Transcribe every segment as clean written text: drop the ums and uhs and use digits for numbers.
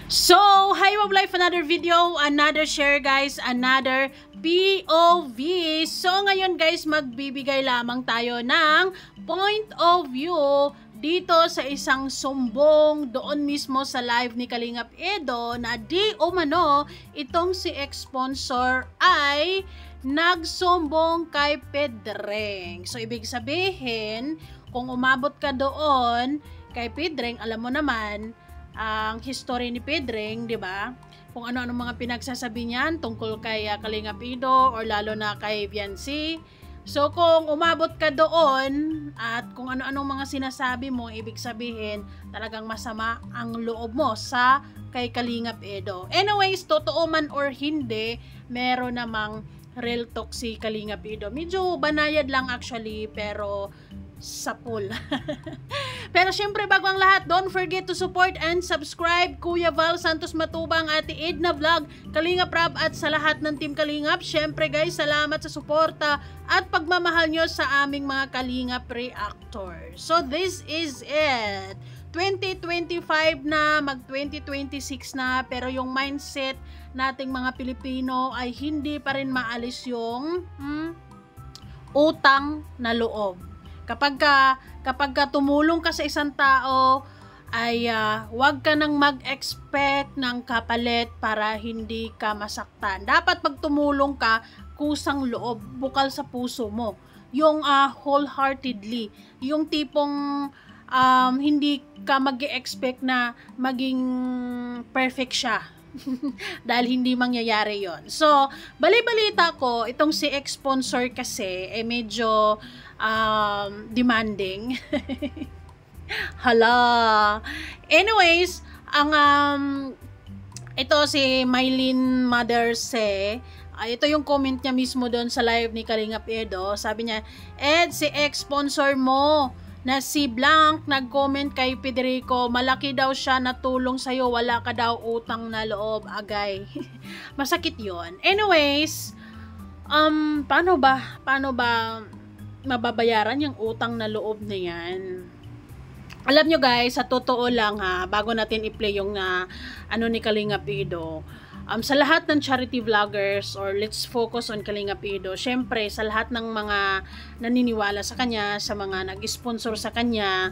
So, hi Wab Life, another video, another share guys, another POV. So, ngayon guys, magbibigay lamang tayo ng point of view dito sa isang sumbong doon mismo sa live ni Kalingap Edo na di umano itong si ex-sponsor ay nagsumbong kay Pedreng. So, ibig sabihin, kung umabot ka doon kay Pedreng, alam mo naman, ang history ni Pedreng, di ba? Kung ano-ano mga pinagsasabi niyan tungkol kay Kalingap Edo or lalo na kay Viancy. So, kung umabot ka doon at kung ano-anong mga sinasabi mo, ibig sabihin talagang masama ang loob mo sa kay Kalingap Edo. Anyways, totoo man or hindi, meron namang real talk si Kalingap Edo. Medyo banayad lang actually, pero sapul. Pero syempre, bago ang lahat, don't forget to support and subscribe Kuya Val Santos Matubang, Ate Edna Vlog, Kalingap Rab at sa lahat ng Team Kalingap. Syempre guys, salamat sa suporta at pagmamahal nyo sa aming mga Kalingap Reactors. So this is it. 2025 na, mag 2026 na, pero yung mindset nating mga Pilipino ay hindi pa rin maalis yung utang na loob. Kapag ka tumulong ka sa isang tao, ay wag ka nang mag-expect ng kapalit para hindi ka masaktan. Dapat pag tumulong ka, kusang loob, bukal sa puso mo. Yung wholeheartedly. Yung tipong hindi ka mag-expect na maging perfect siya. Dahil hindi mangyayari yon. So, bali-balita ko, itong si ex-sponsor kasi, medyo demanding. Hala. Anyways, ang ito si Mylene Motherse, ito yung comment niya mismo doon sa live ni Kalingap Edo. Sabi niya, Ed, si ex-sponsor mo na si Blanc nag-comment kay Federico, malaki daw siya na tulong sa'yo, wala ka daw utang na loob, agay. Masakit yon. Anyways, paano ba mababayaran yung utang na loob na yan? Alam nyo guys, sa totoo lang bago natin i-play yung ni Kalingap Edo, sa lahat ng charity vloggers or let's focus on Kalingap Edo, syempre sa lahat ng mga naniniwala sa kanya, sa mga nag-sponsor sa kanya,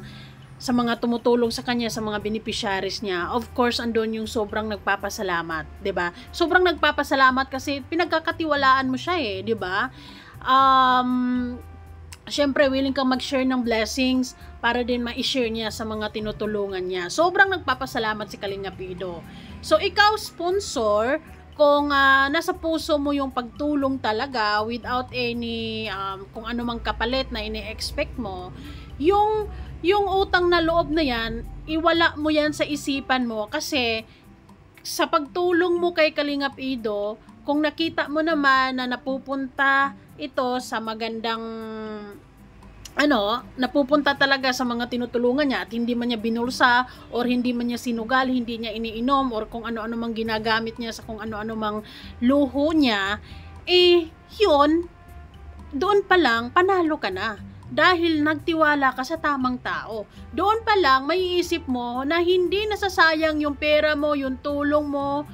sa mga tumutulong sa kanya, sa mga beneficiaries niya, of course andun yung sobrang nagpapasalamat, 'di ba? Sobrang nagpapasalamat kasi pinagkakatiwalaan mo siya 'di ba? Syempre willing kang mag-share ng blessings para din ma-share niya sa mga tinutulungan niya. Sobrang nagpapasalamat si Kalingap Edo. So, ikaw, sponsor, kung nasa puso mo yung pagtulong talaga without any, kung ano mang kapalit na ini-expect mo, yung utang na loob na yan, iwala mo yan sa isipan mo kasi sa pagtulong mo kay Kalingap Edo, kung nakita mo naman na napupunta ito sa magandang napupunta talaga sa mga tinutulungan niya at hindi man niya binulsa or hindi man niya sinugal, hindi niya iniinom or kung ano-ano mang ginagamit niya sa kung ano-ano mang luho niya, yun, doon pa lang panalo ka na dahil nagtiwala ka sa tamang tao. Doon pa lang maiisip mo na hindi nasasayang yung pera mo, yung tulong mo,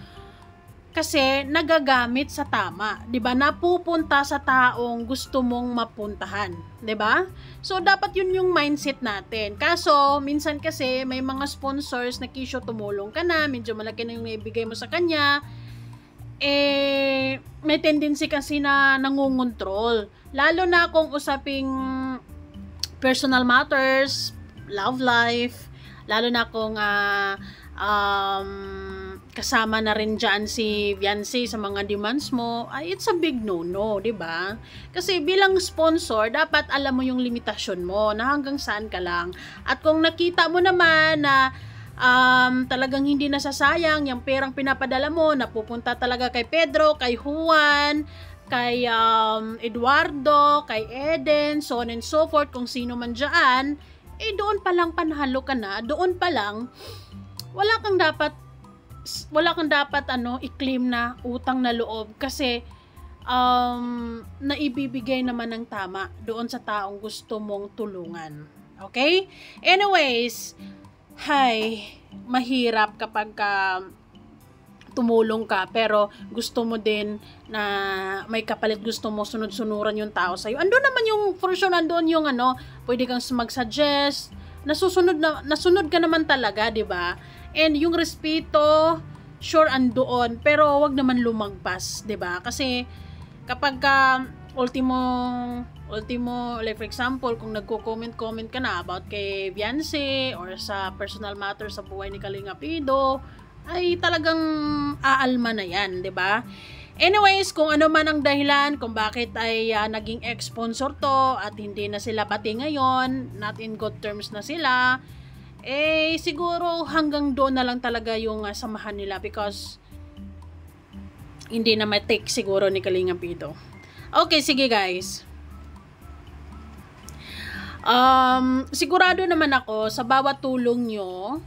kasi nagagamit sa tama, 'di ba? Napupunta sa taong gusto mong mapuntahan, 'di ba? So dapat 'yun yung mindset natin. Kaso minsan kasi may mga sponsors na kisyo tumulong ka na, medyo malaki na yung naibigay mo sa kanya, may tendency kasi na nangungontrol. Lalo na kung usaping personal matters, love life, lalo na kung kasama na rin dyan si Viancy sa mga demands mo, it's a big no-no, di ba? Kasi bilang sponsor, dapat alam mo yung limitasyon mo, na hanggang saan ka lang. At kung nakita mo naman na talagang hindi nasasayang yung perang pinapadala mo, napupunta talaga kay Pedro, kay Juan, kay Eduardo, kay Eden, so on and so forth, kung sino man dyan, doon pa lang panalo ka na, doon pa lang, wala kang dapat i-claim na utang na loob kasi naibibigay naman ng tama doon sa taong gusto mong tulungan. Okay? Anyways, mahirap kapag tumulong ka, pero gusto mo din na may kapalit, gusto mo sunod-sunuran yung tao sa'yo. Andun naman yung, for sure, andun yung pwede kang mag-suggest, nasunod ka naman talaga, di ba? And yung respeto, sure andoon, pero wag naman lumagpas, di ba? Kasi kapag ultimo, like for example, kung nagko-comment ka na about kay Beyonce or sa personal matter sa buhay ni Kalinga Pido, ay talagang aalma na yan, 'di ba? Anyways, kung ano man ang dahilan kung bakit ay naging ex-sponsor to at hindi na sila pati ngayon, not in good terms na sila, siguro hanggang doon na lang talaga yung samahan nila because hindi na ma-take siguro ni Kalinga Pido. Okay, sige guys. Sigurado naman ako sa bawat tulong nyo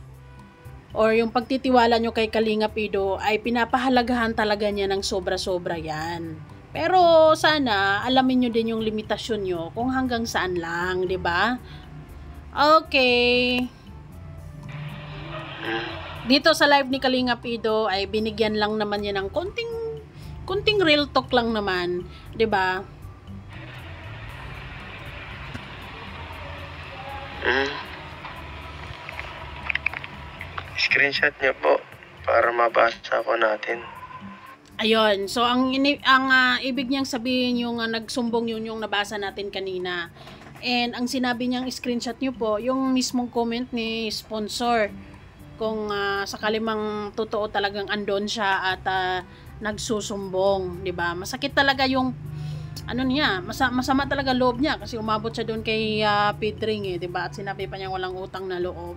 or yung pagtitiwala nyo kay Kalinga Pido ay pinapahalagahan talaga niya ng sobra-sobra yan. Pero sana alamin nyo din yung limitasyon nyo kung hanggang saan lang, 'di ba? Okay. Dito sa live ni Kalinga Pido ay binigyan lang naman niya ng konting real talk lang naman, 'di ba? Screenshot niyo po para mabasa ko natin. Ayun. So ang ibig niyang sabihin yung nagsumbong yun yung nabasa natin kanina. And ang sinabi niyang screenshot niyo po yung mismong comment ni sponsor. Kung sakali mang totoo talagang andon siya at nagsusumbong, 'di ba? Masakit talaga yung niya, masama talaga loob niya kasi umabot siya doon kay Pedring 'di ba? At sinabi pa niya walang utang na loob.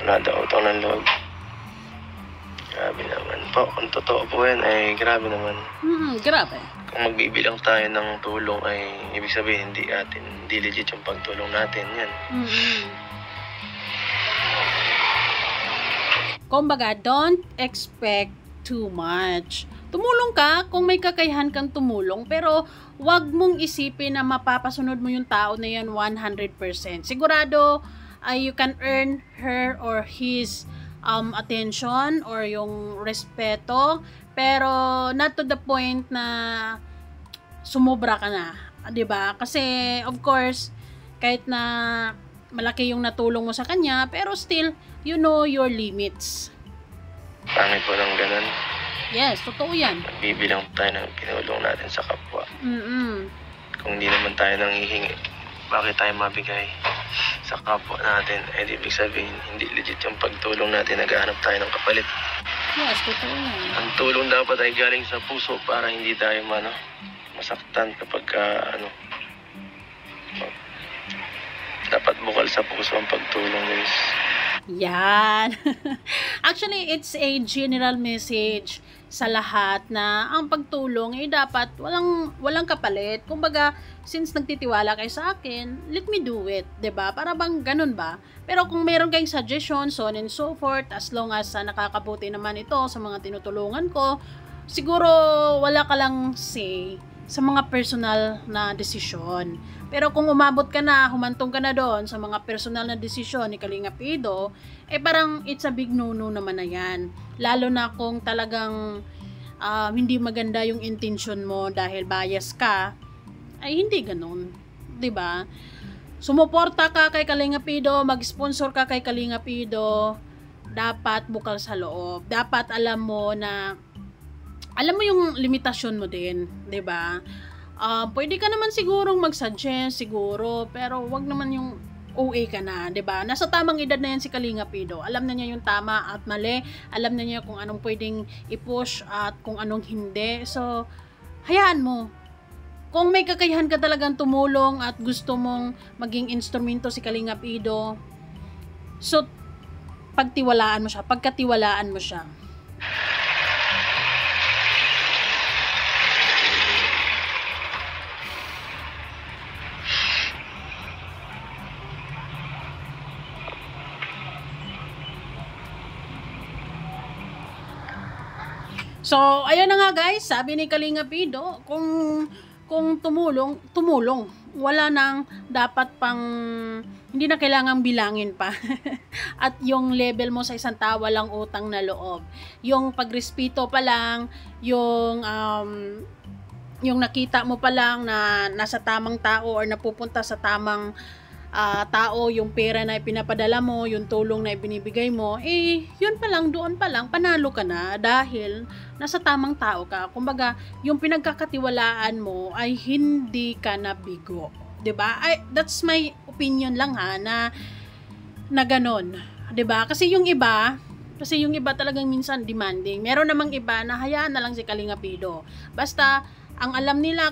Wala daw utang ng loob. Grabe naman po. Kung totoo po yan, ay grabe naman. Grabe. Kung magbibilang tayo ng tulong ay ibig sabihin hindi legit yung pagtulong natin. Yan. Kumbaga, don't expect too much. Tumulong ka kung may kakayahan kang tumulong, pero wag mong isipin na mapapasunod mo yung tao na yan 100%. Sigurado, you can earn her or his attention or yung respeto, pero not to the point na sumobra ka na, 'di ba? Kasi of course, kahit na malaki yung natulong mo sa kanya, pero still you know your limits. Pangit po ng ganun. Yes, totoo yan. Bibilang tayo ng pinulong natin sa kapwa. Kung hindi naman tayo nanghihingi, bakit tayo mabigay sa kapwa natin? Ibig sabihin, hindi legit yung pagtulong natin, naghahanap tayo ng kapalit. Yes, totoo yan. Ang tulong dapat ay galing sa puso para hindi tayo masaktan kapag dapat bukal sa puso ang pagtulong, guys. Yan. Actually, it's a general message sa lahat na ang pagtulong ay dapat walang kapalit. Kumbaga, since nagtitiwala kayo sa akin, let me do it, 'di ba? Para bang ganun ba? Pero kung meron kayong suggestion, so on and so forth, as long as nakakabuti naman ito sa mga tinutulungan ko, siguro wala ka lang say sa mga personal na desisyon. Pero kung umabot ka na, humantong ka na doon sa mga personal na desisyon ni Kalinga Pido, parang it's a big no-no naman na yan. Lalo na kung talagang hindi maganda yung intention mo dahil bias ka, ay hindi ganun. 'Di ba? Sumuporta ka kay Kalinga Pido, mag-sponsor ka kay Kalinga Pido, dapat bukal sa loob. Dapat alam mo yung limitasyon mo din, 'di ba? Pwede ka naman sigurong mag-suggest siguro, pero wag naman yung OA ka na, 'di ba? Nasa tamang edad na yan si Kalinga Pido. Alam na niya yung tama at mali, alam na niya kung anong pwedeng i-push at kung anong hindi. So, hayaan mo. Kung may kakayahan ka talagang tumulong at gusto mong maging instrumento si Kalinga Pido, so pagkatiwalaan mo siya. So, ayun na nga guys, sabi ni Kalinga Pido, kung tumulong, wala nang dapat pang, hindi na kailangang bilangin pa. At yung level mo sa isang tao, walang utang na loob. Yung pagrespeto pa lang, yung nakita mo pa lang na nasa tamang tao or napupunta sa tamang tao, yung pera na ipinapadala mo, yung tulong na ibinibigay mo, yun pa lang, doon pa lang, panalo ka na dahil nasa tamang tao ka. Kumbaga, yung pinagkakatiwalaan mo ay hindi ka nabigo. 'Di ba? That's my opinion lang ha, na ganon. 'Di ba? Kasi yung iba talagang minsan demanding. Meron namang iba na hayaan na lang si Kalinga Pido. Basta, ang alam nila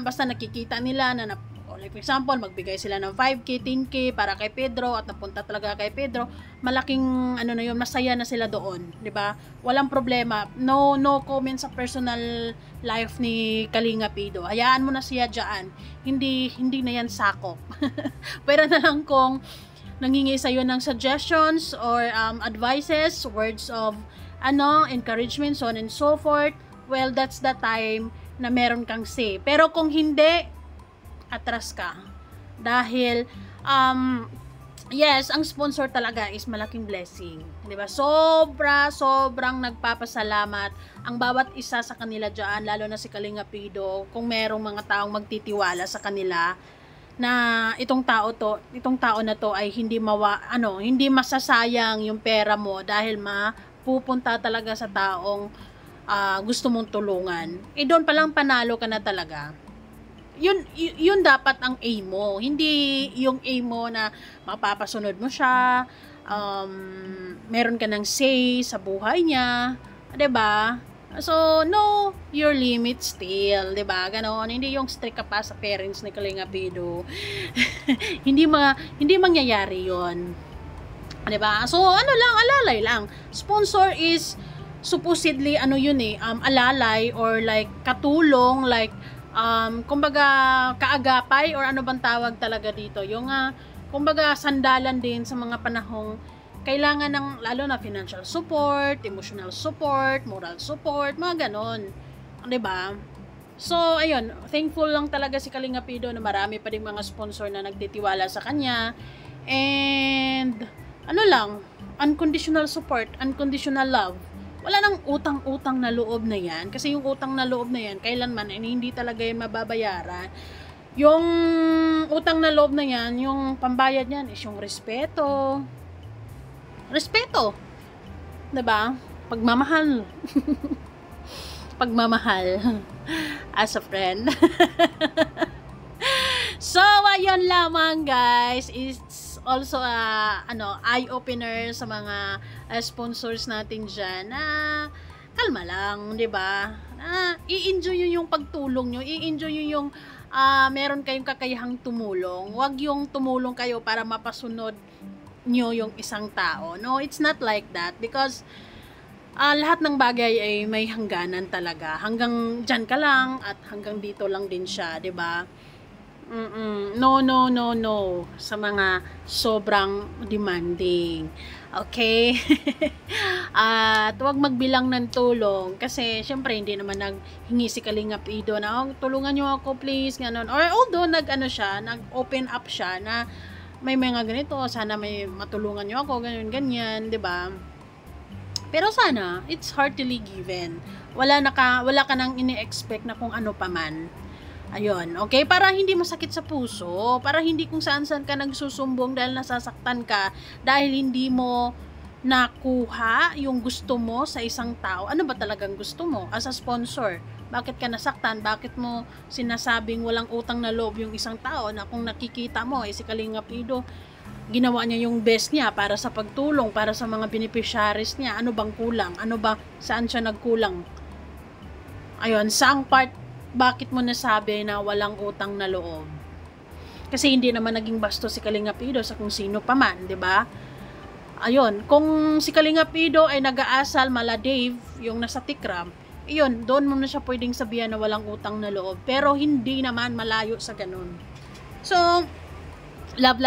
basta nakikita nila na like for example, magbigay sila ng 5K, 10K para kay Pedro at napunta talaga kay Pedro, malaking na yun, masaya na sila doon, 'di ba? Walang problema. No comment sa personal life ni Kalinga Pido. Hayaan mo na siya diyan. Hindi na yan sakop. Pero na lang kung nangingi sa iyo ng suggestions or advices, words of encouragement, so on and so forth, well, that's the time na meron kang say. Pero kung hindi, atras ka. Dahil, yes, ang sponsor talaga is malaking blessing. Diba? Sobrang nagpapasalamat ang bawat isa sa kanila dyan, lalo na si Kalinga Pido, kung merong mga taong magtitiwala sa kanila, na itong tao na to ay hindi masasayang yung pera mo dahil mapupunta talaga sa taong gusto mong tulungan. Doon palang panalo ka na talaga. Yun dapat ang aim mo, hindi yung aim mo na mapapasunod mo siya, meron ka ng say sa buhay niya, 'di ba? So know your limits still, 'di ba? Ganon, hindi yung strict ka pa sa parents ni Kalinga Pido. hindi mangyayari 'yon. 'Di ba? So alalay lang. Sponsor is supposedly alalay or like katulong, like kumbaga kaagapay or ano bang tawag talaga dito, yung kumbaga sandalan din sa mga panahong kailangan ng lalo na financial support, emotional support, moral support, mga ganon, 'di ba? So ayun, thankful lang talaga si Kalinga Pido na marami pa ding mga sponsor na nagtitiwala sa kanya, and unconditional support, unconditional love. Wala nang utang-utang na loob na yan. Kasi yung utang na loob na yan, kailanman, hindi talaga yan mababayaran. Yung utang na loob na yan, yung pambayad yan is yung respeto. Respeto. 'Di ba? Pagmamahal. Pagmamahal. As a friend. So, ayun lamang guys. It's also eye-opener sa mga sponsors natin dyan na kalma lang, 'di ba? I-enjoy nyo yung pagtulong nyo. I-enjoy nyo yung meron kayong kakayahang tumulong. Huwag yung tumulong kayo para mapasunod nyo yung isang tao. No, it's not like that. Because lahat ng bagay ay may hangganan talaga. Hanggang dyan ka lang at hanggang dito lang din siya, 'di ba? No sa mga sobrang demanding. Okay? At huwag magbilang ng tulong kasi syempre hindi naman naghingi si Kalinga Pido na tulungan nyo ako please, ganon. Or although nag-open up siya na may mga ganito, sana may matulungan nyo ako, ganyan, 'di ba? Pero sana it's heartily given. Wala ka nang ini-expect na kung ano pa man. Ayun, okay? Para hindi masakit sa puso, para hindi kung saan-saan ka nagsusumbong dahil nasasaktan ka, dahil hindi mo nakuha yung gusto mo sa isang tao. Ano ba talagang gusto mo as a sponsor? Bakit ka nasaktan? Bakit mo sinasabing walang utang na loob yung isang tao na kung nakikita mo, si Kalinga Pido, ginawa niya yung best niya para sa pagtulong, para sa mga beneficiaries niya. Ano bang kulang? Saan siya nagkulang? Ayun, saang part bakit mo nasabi na walang utang na loob? Kasi hindi naman naging bastos si Kalinga Pido sa kung sino pa man, 'di ba? Ayun, kung si Kalinga Pido ay nag-aasal mala Dave, yung nasa Tikram, iyon, doon mo na siya pwedeng sabihan na walang utang na loob. Pero hindi naman malayo sa ganun. So, love